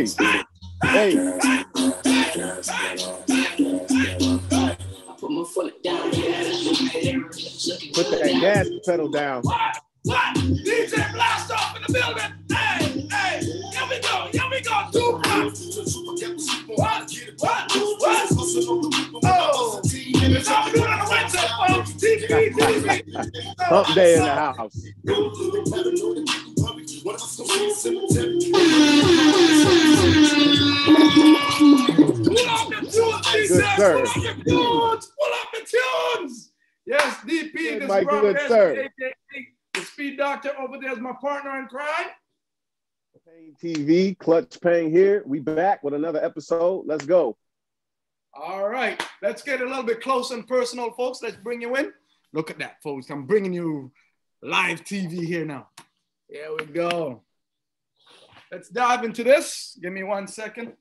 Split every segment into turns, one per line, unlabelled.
Hey, hey. Put that gas pedal down.
What? DJ Blast off in the building. Hey, here we go. Tupac. What? Oh, it's all good on the winter, folks. TV.
Hump day in the house. Good sir.
Pull up the tunes. Yes, DP, this
my
brother,
good sir.
AKA the Speed Doctor over there is my partner in crime.
TV, Clutch Payne here. We back with another episode. Let's go.
All right, let's get a little bit close and personal, folks. Let's bring you in. Look at that, folks. I'm bringing you live TV here now. Here we go. Let's dive into this. Give me 1 second.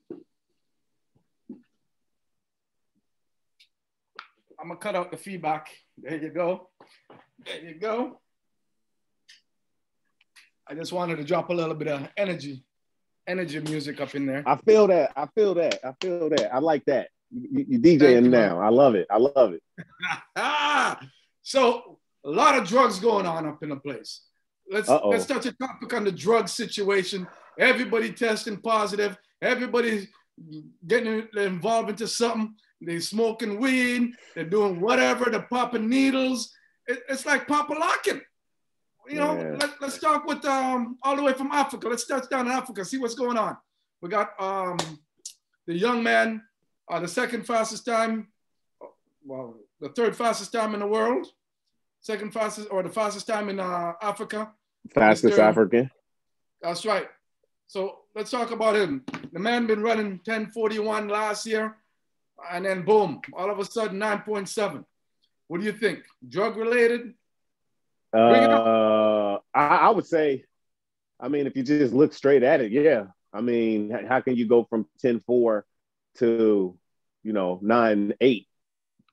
I'm gonna cut out the feedback. There you go. I just wanted to drop a little bit of energy music up in there.
I feel that. I like that. You DJing now. I love it.
So a lot of drugs going on up in the place. Let's touch a topic on the drug situation. Everybody testing positive. Everybody's getting involved into something. They're smoking weed. They're doing whatever. They're popping needles. It's like pop-a-locking. You know,
yeah.
Let's talk with all the way from Africa. Let's touch down in Africa, see what's going on. We got the young man, the second fastest time, well, the third fastest time in the world, second fastest or the fastest time in Africa.
Fastest African.
That's right. So let's talk about him. The man been running 10:41 last year, and then boom, all of a sudden 9.7. What do you think? Drug related?
I would say, I mean, if you just look straight at it, yeah. I mean, how can you go from 10.4 to 9.8?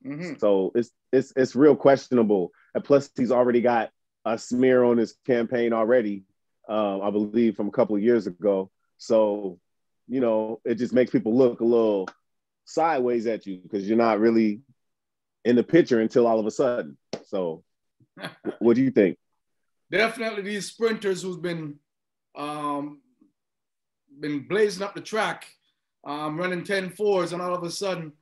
Mm-hmm. So it's real questionable. And plus, he's already got a smear on his campaign already, I believe, from a couple of years ago. So, it just makes people look a little sideways at you because you're not really in the picture until all of a sudden. So, what do you think?
Definitely these sprinters who's been blazing up the track, running 10.4s and all of a sudden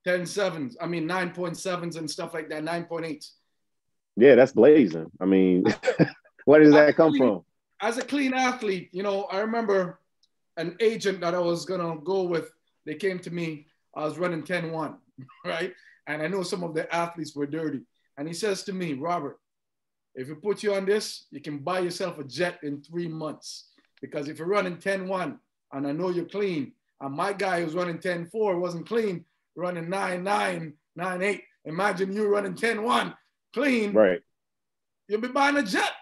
10.7s. I mean 9.7s and stuff like that, 9.8s.
Yeah, that's blazing. I mean, where does that come from?
As a clean athlete, I remember an agent that I was gonna go with. They came to me. I was running 10.1, right? And I know some of the athletes were dirty. And he says to me, Robert, if we put you on this, you can buy yourself a jet in 3 months. Because if you're running 10.1 and I know you're clean, and my guy who's running 10.4 wasn't clean, running 9.9, 9.8. Imagine you running 10.1 clean.
Right.
You'll be buying a jet,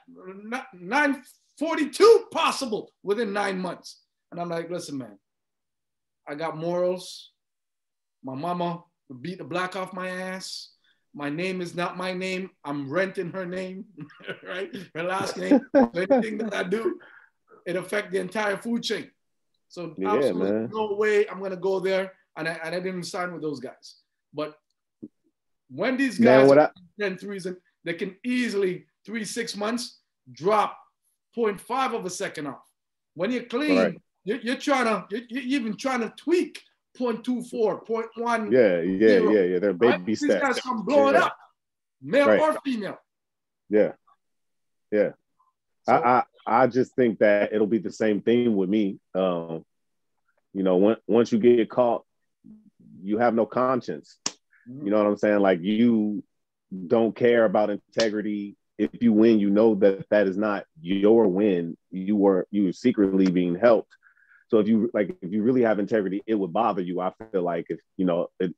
942 possible within 9 months. And I'm like, listen, man, I got morals. My mama beat the black off my ass. My name is not my name. I'm renting her name, right? Her last name. So anything that I do, it affects the entire food chain. So absolutely man. No way I'm going to go there. And I didn't sign with those guys. But when these guys are 10.3s, and they can easily 3-6 months drop 0.5 of a second off. When you're clean, right. you're even trying to tweak 0.24, 0.1.
Yeah. They're baby steps.
These guys come blowing up, male or female.
Yeah. So, I just think that it'll be the same thing with me. Once you get caught, you have no conscience. You know what I'm saying? Like, you don't care about integrity. If you win, you know that is not your win. You were secretly being helped. So if you really have integrity, it would bother you. I feel like if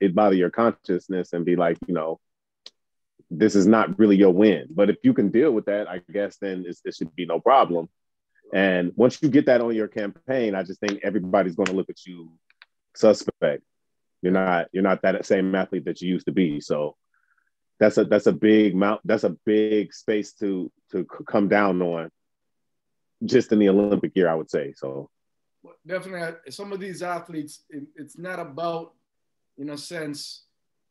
it bother your consciousness and be like, this is not really your win. But if you can deal with that, I guess then it should be no problem. And once you get that on your campaign, I just think everybody's going to look at you suspect. You're not that same athlete that you used to be. So that's a big space to come down on just in the Olympic year, I would say. So
Definitely, some of these athletes, it's not about, in a sense,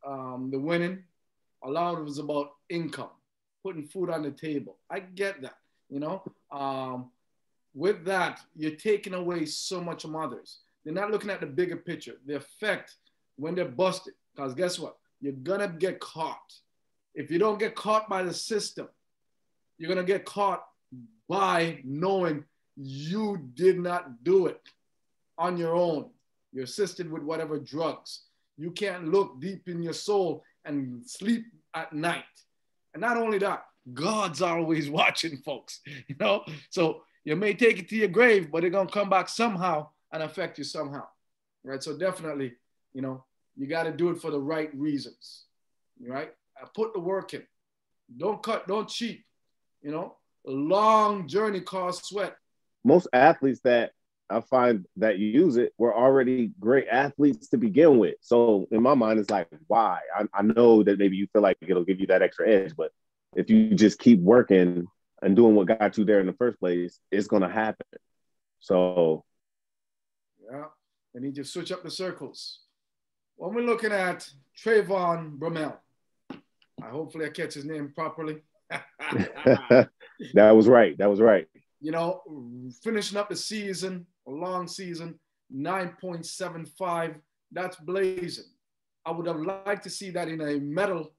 the winning. A lot of it is about income, putting food on the table. I get that, you know. With that, you're taking away so much from others. They're not looking at the bigger picture, the effect when they're busted. Because guess what? You're gonna get caught. If you don't get caught by the system, you're gonna get caught by knowing you did not do it on your own. You're assisted with whatever drugs. You can't look deep in your soul and sleep at night. And not only that, God's always watching, folks. You know, so you may take it to your grave, but it's gonna come back somehow and affect you somehow, right? So definitely, you know, you got to do it for the right reasons, right? Put the work in. Don't cut, don't cheat. You know, a long journey causes sweat.
Most athletes that I find that use it were already great athletes to begin with. So in my mind, it's like, why? I know that maybe you feel like it'll give you that extra edge, but if you just keep working and doing what got you there in the first place, it's going to happen. So.
Yeah, they need to switch up the circles. When we're looking at Trayvon Bromell, hopefully I catch his name properly.
That was right. That was right.
You know, finishing up the season, a long season, 9.75. That's blazing. I would have liked to see that in a medal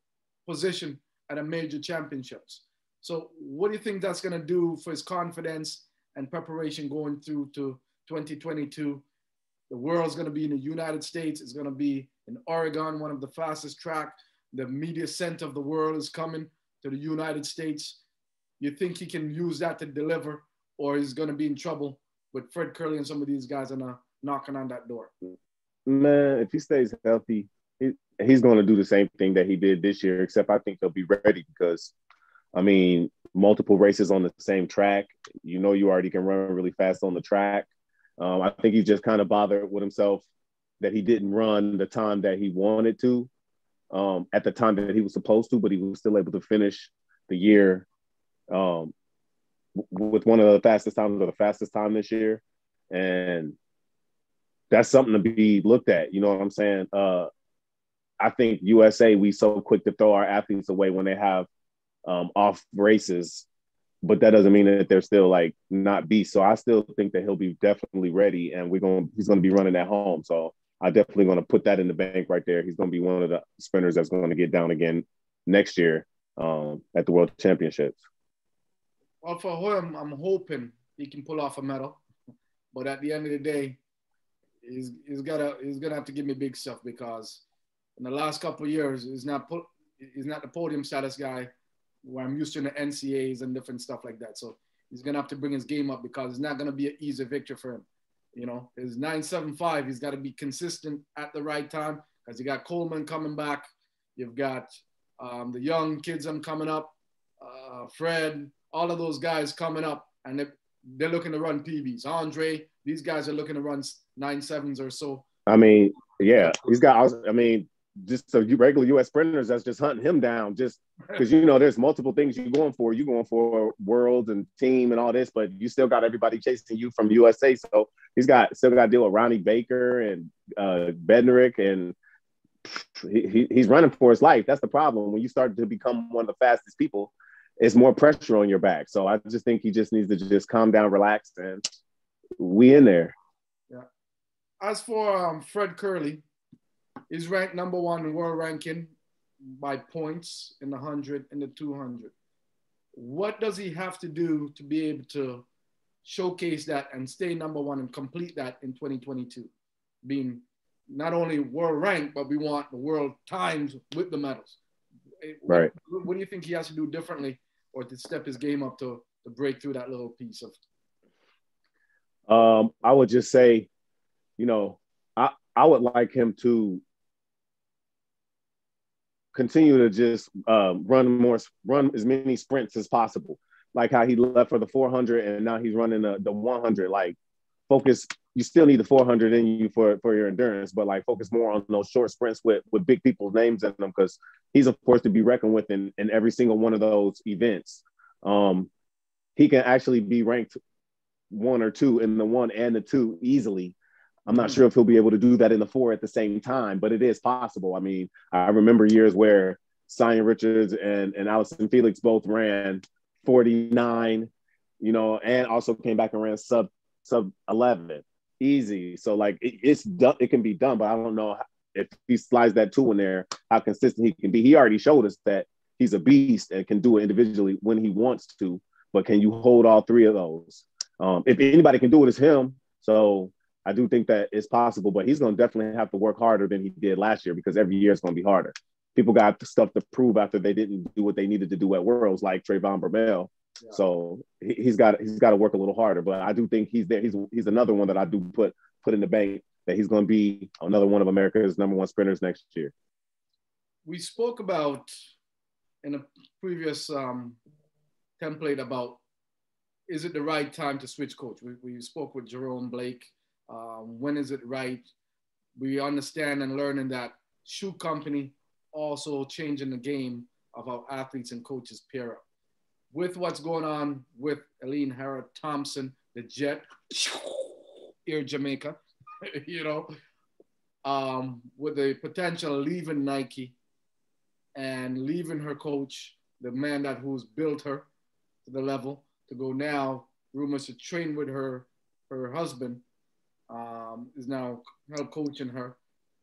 position at a major championships. So what do you think that's going to do for his confidence and preparation going through to 2022? The world's going to be in the United States. It's going to be in Oregon, one of the fastest track. The media center of the world is coming to the United States. You think he can use that to deliver, or he's going to be in trouble with Fred Curley and some of these guys are knocking on that door?
Man, if he stays healthy, he's going to do the same thing that he did this year, except I think he'll be ready because, I mean, multiple races on the same track. You know, you already can run really fast on the track. I think he just kind of bothered with himself that he didn't run the time that he wanted to at the time that he was supposed to, but he was still able to finish the year with one of the fastest times or the fastest time this year. And that's something to be looked at. You know what I'm saying? I think USA, we so quick to throw our athletes away when they have off races, but that doesn't mean that they're still like not beasts. So I still think that he'll be definitely ready, and he's going to be running at home. So I definitely going to put that in the bank right there. He's going to be one of the sprinters that's going to get down again next year at the World Championships.
Well, for him, I'm hoping he can pull off a medal, but at the end of the day, he's gonna have to give me big stuff because in the last couple of years, he's not the podium status guy where I'm used to in the NCAAs and different stuff like that. So he's going to have to bring his game up because it's not going to be an easy victory for him. You know, his 9.75, he's got to be consistent at the right time because you got Coleman coming back. You've got the young kids coming up, Fred, all of those guys coming up, and they're looking to run PBs. Andre, these guys are looking to run 9.7s or so.
I mean, yeah, he's got, I mean, just so you regular U.S. sprinters that's just hunting him down just because, you know, there's multiple things you're going for. You're going for world and team and all this, but you still got everybody chasing you from USA. So he's still got to deal with Ronnie Baker and Bednarik, and he's running for his life. That's the problem. When you start to become one of the fastest people, it's more pressure on your back. So I just think he just needs to just calm down, relax, and we in there.
Yeah. As for Fred Curley, he's ranked number 1 in world ranking by points in the 100 and the 200. What does he have to do to be able to showcase that and stay number 1 and complete that in 2022? Being not only world ranked, but we want the world times with the medals.
Right.
What do you think he has to do differently or to step his game up to break through that little piece of?
I would just say, you know, I would like him to continue to just run as many sprints as possible, like how he left for the 400 and now he's running the 100. Like, focus. You still need the 400 in you for your endurance, but like focus more on those short sprints with big people's names in them, because he's a force to be reckoned with in every single one of those events. He can actually be ranked one or two in the 1 and the 2 easily. I'm not sure if he'll be able to do that in the 4 at the same time, but it is possible. I mean, I remember years where Zion Richards and Allison Felix both ran 49, you know, and also came back and ran sub 11 easy. So like it's done, it can be done, but I don't know if he slides that 2 in there, how consistent he can be. He already showed us that he's a beast and can do it individually when he wants to, but can you hold all 3 of those? If anybody can do it, it's him. So I do think that it's possible, but he's going to definitely have to work harder than he did last year, because every year it's going to be harder. People got stuff to prove after they didn't do what they needed to do at Worlds, like Trayvon Bromell. Yeah. So he's got to work a little harder, but I do think he's there. He's another one that I do put in the bank that he's going to be another one of America's #1 sprinters next year.
We spoke about in a previous template about, is it the right time to switch coach? We spoke with Jerome Blake. When is it right? We understand and learning that shoe company also changing the game of how athletes and coaches pair up. With what's going on with Elaine, Thompson, the Jet, here Jamaica, you know, with the potential leaving Nike and leaving her coach, the man who's built her to the level, to go now, rumors to train with her husband, is now help coaching her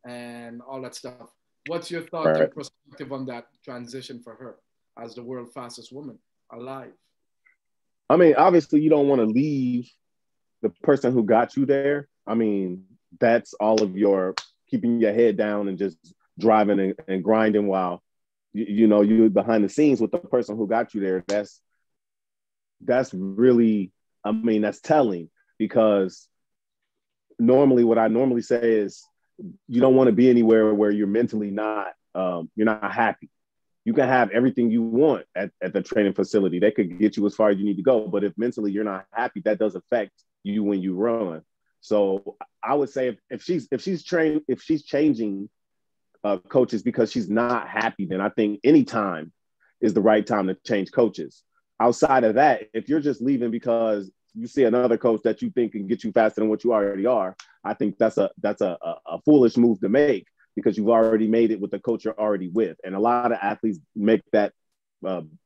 and all that stuff. What's your thought and perspective on that transition for her as the world's fastest woman alive?
I mean, obviously you don't want to leave the person who got you there. I mean, that's all of your keeping your head down and just driving and grinding while you know you're behind the scenes with the person who got you there. That's really, I mean, that's telling, because normally what I normally say is you don't want to be anywhere where you're mentally not you're not happy. You can have everything you want at the training facility. They could get you as far as you need to go, but if mentally you're not happy, that does affect you when you run. So I would say if she's changing coaches because she's not happy, then I think any time is the right time to change coaches. Outside of that, if you're just leaving because you see another coach that you think can get you faster than what you already are, I think that's a foolish move to make, because you've already made it with the coach you're already with. And a lot of athletes make that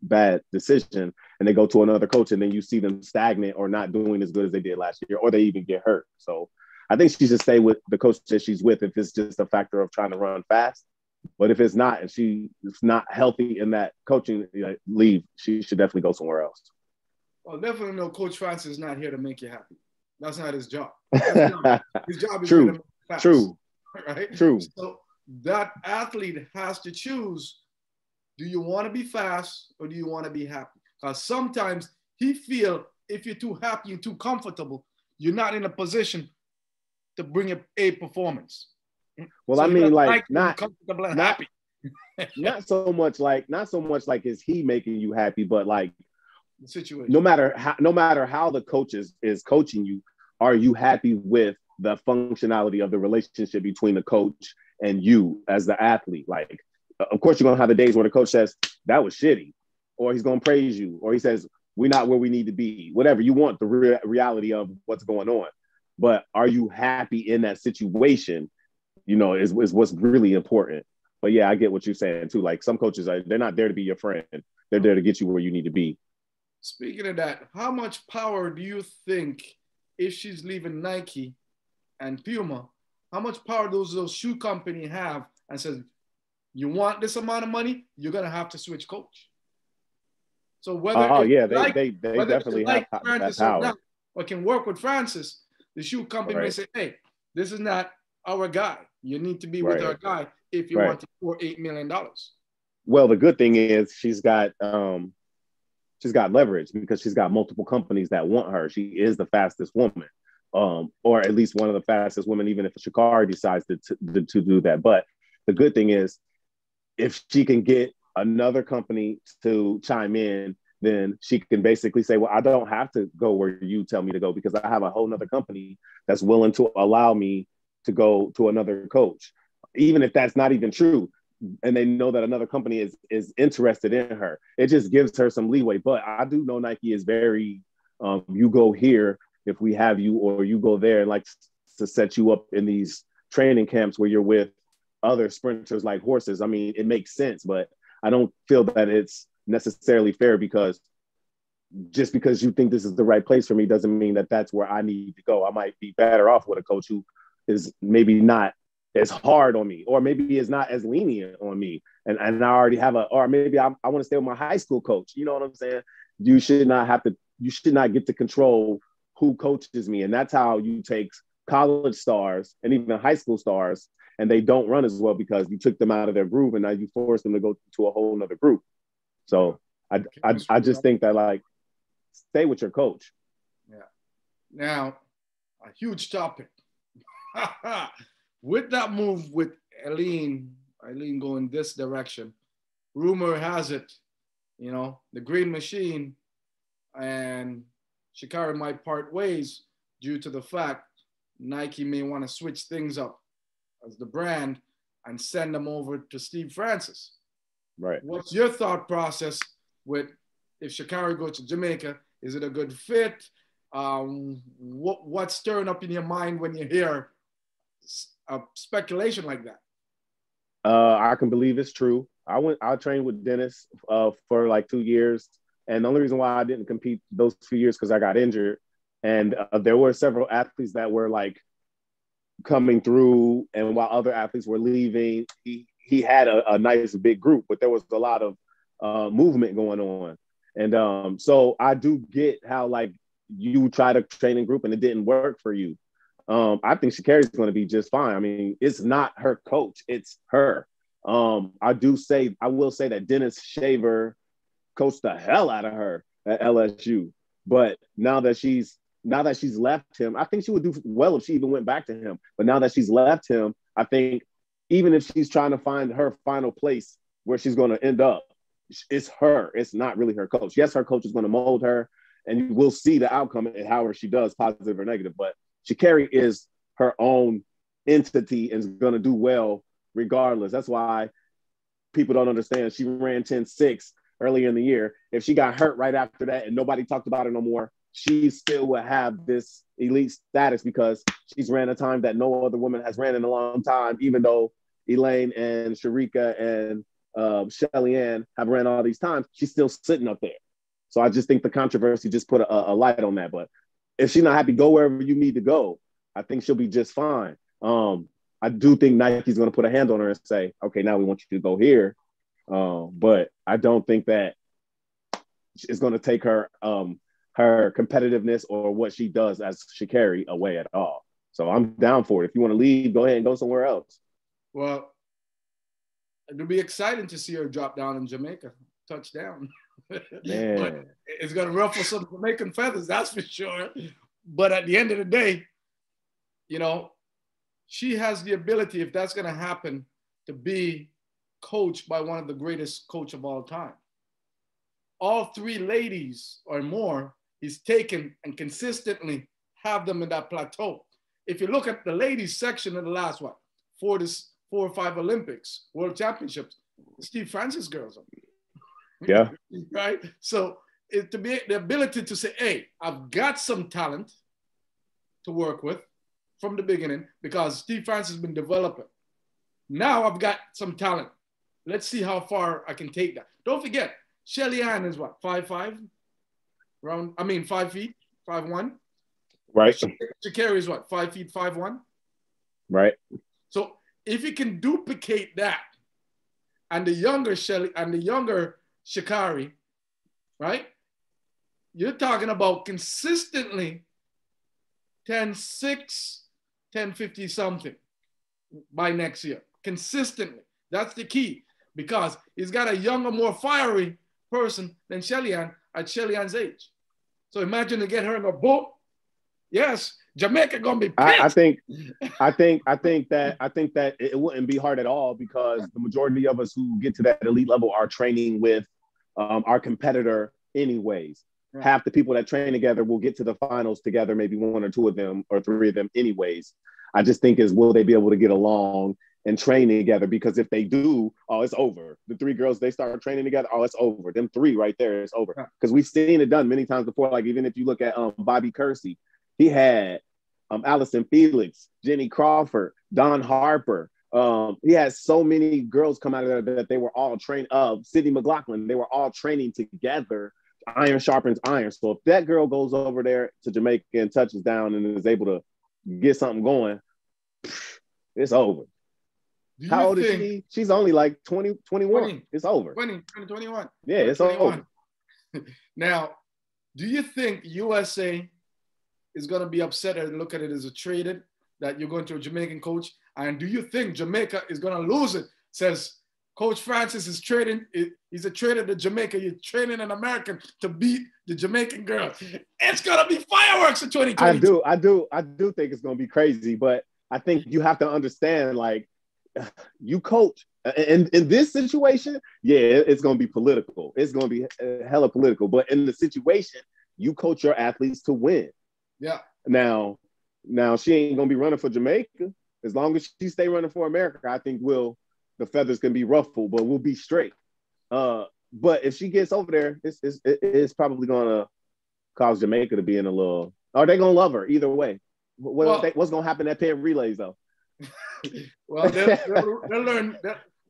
bad decision and they go to another coach, and then you see them stagnant or not doing as good as they did last year, or they even get hurt. So I think she should stay with the coach that she's with if it's just a factor of trying to run fast. But if it's not, and she's not healthy in that coaching leave, she should definitely go somewhere else.
Well, definitely no, Coach Francis is not here to make you happy. That's not his job. His job is
True.
to make you fast,
True.
right?
True.
So that athlete has to choose, do you want to be fast or do you want to be happy? Because sometimes he feel if you're too happy and too comfortable, you're not in a position to bring a performance.
Well, so I mean, like
not comfortable and happy.
not so much like is he making you happy, but like
the situation.
No matter how the coach is coaching you, are you happy with the functionality of the relationship between the coach and you as the athlete? Like, of course, you're gonna have the days where the coach says that was shitty, or he's gonna praise you, or he says we're not where we need to be. Whatever you want, the reality of what's going on. But are you happy in that situation? You know, is what's really important. But yeah, I get what you're saying too. Like some coaches, they're not there to be your friend. They're there to get you where you need to be.
Speaking of that, how much power do you think, if she's leaving Nike and Puma, how much power does those shoe company have and says, you want this amount of money, you're going to have to switch coach? So whether
they definitely have that power. Not,
or can work with Francis, the shoe company may say, hey, this is not our guy. You need to be with our guy if you want to pour $8 million.
Well, the good thing is she's got leverage because she's got multiple companies that want her. She is the fastest woman, or at least one of the fastest women, even if Sha'Carri decides to do that. But the good thing is, if she can get another company to chime in, then she can basically say, well, I don't have to go where you tell me to go because I have a whole nother company that's willing to allow me to go to another coach, even if that's not even true. And they know that another company is interested in her. It just gives her some leeway. But I do know Nike is very, you go here if we have you or you go there and like to set you up in these training camps where you're with other sprinters like horses. I mean, it makes sense, but I don't feel that it's necessarily fair because just because you think this is the right place for me doesn't mean that that's where I need to go. I might be better off with a coach who is maybe not as hard on me, or maybe is not as lenient on me. And I already have or maybe I want to stay with my high school coach. You know what I'm saying? You should not get to control who coaches me. And that's how you take college stars and even high school stars, and they don't run as well because you took them out of their groove and now you force them to go to a whole nother group. So I just think that, like, stay with your coach.
Yeah. Now, a huge topic. With that move with Elaine going this direction, rumor has it, you know, the Green Machine and Sha'Carri might part ways due to the fact Nike may want to switch things up as the brand and send them over to Steve Francis.
Right.
What's your thought process with if Sha'Carri goes to Jamaica? Is it a good fit? What's stirring up in your mind when you hear a speculation like that?
I can believe it's true. I trained with Dennis for like 2 years. And the only reason why I didn't compete those few years because I got injured. And there were several athletes that were like coming through, and while other athletes were leaving, he had a nice big group, but there was a lot of movement going on. And so I do get how, like, you try to train in group and it didn't work for you. I think Sha'Carri's going to be just fine. I mean, it's not her coach, it's her. I will say that Dennis Shaver coached the hell out of her at LSU. But now that she's left him, I think she would do well if she even went back to him. But now that she's left him, I think even if she's trying to find her final place where she's going to end up, it's her. It's not really her coach. Yes, her coach is going to mold her, and we'll see the outcome and however she does, positive or negative. But Sha'Carri is her own entity and is going to do well regardless. That's why people don't understand. She ran 10.6 earlier in the year. If she got hurt right after that and nobody talked about it no more, she still would have this elite status because she's ran a time that no other woman has ran in a long time, even though Elaine and Sharika and Shelly Ann have ran all these times. She's still sitting up there. So I just think the controversy just put a light on that. But if she's not happy, go wherever you need to go. I think she'll be just fine. I do think Nike's going to put a hand on her and say, okay, now we want you to go here. But I don't think that it's going to take her her competitiveness or what she does as Sha'Carri away at all. So I'm down for it. If you want to leave, go ahead and go somewhere else.
Well, it'll be exciting to see her drop down in Jamaica, touchdown. But it's going to ruffle some Jamaican feathers, that's for sure. But at the end of the day, you know, she has the ability, if that's going to happen, to be coached by one of the greatest coach of all time. All three ladies or more, he's taken and consistently have them in that plateau. If you look at the ladies section of the last, 4 or 5 Olympics, World Championships, Steve Francis girls are.
Yeah.
Right? So to be the ability to say, hey, I've got some talent to work with from the beginning because Steve Francis has been developing. Now I've got some talent. Let's see how far I can take that. Don't forget, Shelly Ann is what, 5'5"? 5 feet, 5'1"?
Right.
Sha'Carri is what, 5 feet, 5'1"?
Right.
So if you can duplicate that, and the younger Shelly and the younger Sha'Carri, right? You're talking about consistently 10.6, 10.50 something by next year. Consistently. That's the key because he's got a younger, more fiery person than Shelly Ann at Shelly Ann's age. So imagine to get her in a boat. Yes, Jamaica gonna be pissed.
I think that it wouldn't be hard at all because the majority of us who get to that elite level are training with our competitor anyways. Right. Half the people that train together will get to the finals together, maybe 1 or 2 of them or 3 of them anyways. I just think will they be able to get along and train together? Because if they do, it's over. The 3 girls, they start training together, it's over. Them 3 right there, it's over. Because we've seen it done many times before. Like even if you look at Bobby Kersey, He had Allison Felix, Jenny Crawford, Dawn Harper. He had so many girls come out of there that they were all trained. Sydney McLaughlin, they were all training together. Iron sharpens iron. So if that girl goes over there to Jamaica and touches down and is able to get something going, it's over. How old is she? She's only like 20, 21. 20, it's over.
21.
Yeah, it's 21.
Over. Now, do you think USA is going to be upset and look at it as a traded that you're going to a Jamaican coach? And do you think Jamaica is going to lose it? Says Coach Francis is trading. He's a trader to Jamaica. You're training an American to beat the Jamaican girl. It's going to be fireworks in 2020.
I do think it's going to be crazy, but I think you have to understand, like, you coach in this situation, yeah, it's going to be political. It's going to be hella political. But in the situation, you coach your athletes to win.
Yeah.
Now she ain't going to be running for Jamaica. As long as she stay running for America, I think the feathers can be ruffled, but we'll be straight. But if she gets over there, it's probably going to cause Jamaica to be in a little. Are they going to love her either way? What's going to happen at Penn Relays though?
Well, they'll learn.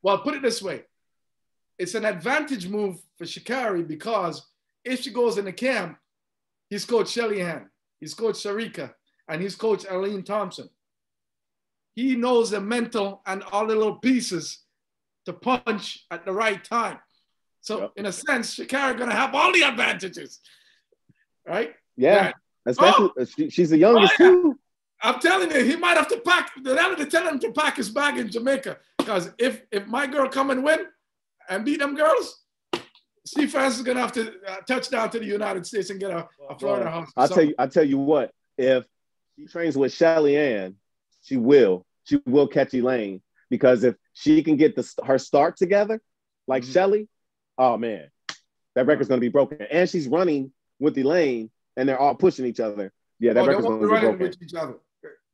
Well, put it this way. It's an advantage move for Sha'Carri because if she goes in the camp, he's coach Shelly Han, he's coach Sharika, and he's coach Elaine Thompson. He knows the mental and all the little pieces to punch at the right time. So in a sense, Sha'Carri going to have all the advantages, right?
Yeah, especially she's the youngest too.
I'm telling you, he might have to pack. They'll have to tell him to pack his bag in Jamaica because if my girl come and win and beat them girls, Steve Francis is gonna have to touch down to the United States and get a Florida house.
I'll tell you what. If she trains with Shelly Ann, she will catch Elaine because if she can get her start together like Shelly, oh man, that record's gonna be broken. And she's running with Elaine, and they're all pushing each other. Yeah, that record's gonna be broken.
With each other.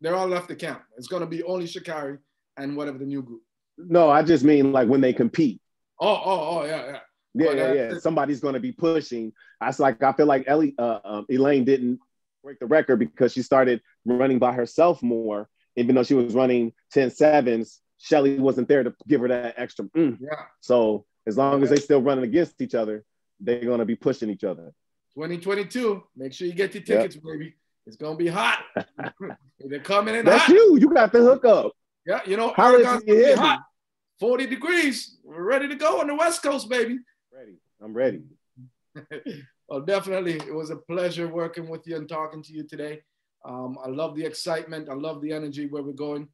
They're all left the camp. It's going to be only Sha'Carri and whatever the new group.
No, I just mean like when they compete.
Yeah.
Yeah. Somebody's going to be pushing. I feel like Elaine didn't break the record because she started running by herself more. Even though she was running 10.7s, Shelly wasn't there to give her that extra. Yeah. So as long as they still running against each other, they're going to be pushing each other.
2022. Make sure you get your tickets, baby. It's going to be hot. They're coming in
That's
hot.
You got the hookup.
Yeah, Oregon's going to be hot. 40 degrees. We're ready to go on the West Coast, baby.
I'm ready.
Well, definitely. It was a pleasure working with you and talking to you today. I love the excitement. I love the energy where we're going.